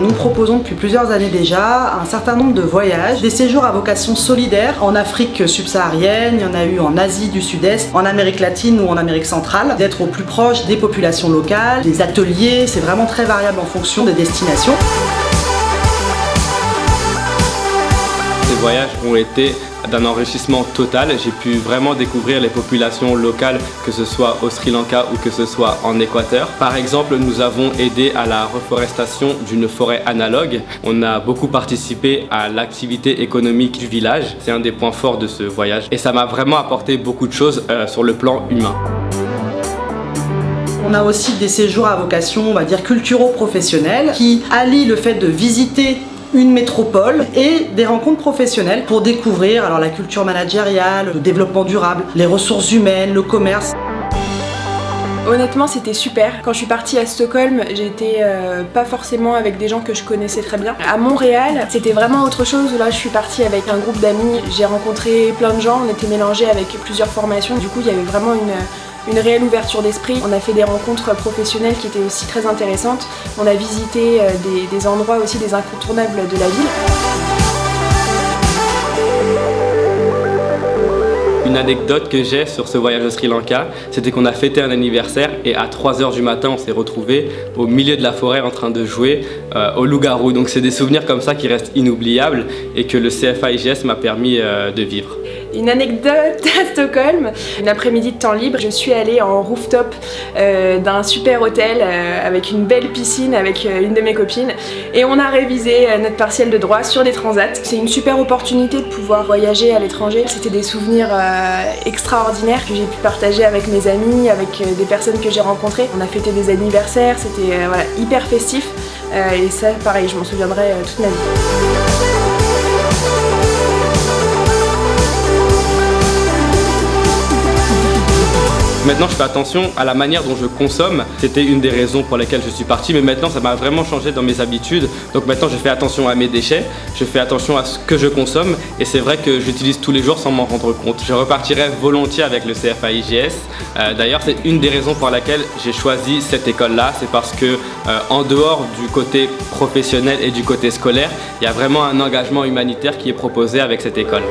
Nous proposons depuis plusieurs années déjà un certain nombre de voyages, des séjours à vocation solidaire en Afrique subsaharienne, il y en a eu en Asie du Sud-Est, en Amérique latine ou en Amérique centrale, d'être au plus proche des populations locales, des ateliers, c'est vraiment très variable en fonction des destinations. Ces voyages ont été d'un enrichissement total. J'ai pu vraiment découvrir les populations locales, que ce soit au Sri Lanka ou que ce soit en Équateur. Par exemple, nous avons aidé à la reforestation d'une forêt analogue. On a beaucoup participé à l'activité économique du village. C'est un des points forts de ce voyage et ça m'a vraiment apporté beaucoup de choses sur le plan humain. On a aussi des séjours à vocation, on va dire, culturo-professionnels qui allient le fait de visiter une métropole et des rencontres professionnelles pour découvrir alors la culture managériale, le développement durable, les ressources humaines, le commerce. Honnêtement, c'était super. Quand je suis partie à Stockholm, j'étais pas forcément avec des gens que je connaissais très bien. À Montréal, c'était vraiment autre chose. Là, je suis partie avec un groupe d'amis. J'ai rencontré plein de gens, on était mélangés avec plusieurs formations. Du coup, il y avait vraiment une réelle ouverture d'esprit. On a fait des rencontres professionnelles qui étaient aussi très intéressantes. On a visité des endroits aussi, des incontournables de la ville. Une anecdote que j'ai sur ce voyage au Sri Lanka, c'était qu'on a fêté un anniversaire et à 3 h du matin, on s'est retrouvés au milieu de la forêt en train de jouer au loup-garou. Donc c'est des souvenirs comme ça qui restent inoubliables et que le CFA IGS m'a permis de vivre. Une anecdote à Stockholm, une après-midi de temps libre, je suis allée en rooftop d'un super hôtel avec une belle piscine avec une de mes copines et on a révisé notre partiel de droit sur des transats. C'est une super opportunité de pouvoir voyager à l'étranger. C'était des souvenirs extraordinaires que j'ai pu partager avec mes amis, avec des personnes que j'ai rencontrées. On a fêté des anniversaires, c'était voilà, hyper festif et ça pareil, je m'en souviendrai toute ma vie. Maintenant, je fais attention à la manière dont je consomme. C'était une des raisons pour lesquelles je suis parti, mais maintenant, ça m'a vraiment changé dans mes habitudes. Donc maintenant, je fais attention à mes déchets, je fais attention à ce que je consomme, et c'est vrai que j'utilise tous les jours sans m'en rendre compte. Je repartirai volontiers avec le CFA IGS. D'ailleurs, c'est une des raisons pour laquelle j'ai choisi cette école-là. C'est parce que, en dehors du côté professionnel et du côté scolaire, il y a vraiment un engagement humanitaire qui est proposé avec cette école.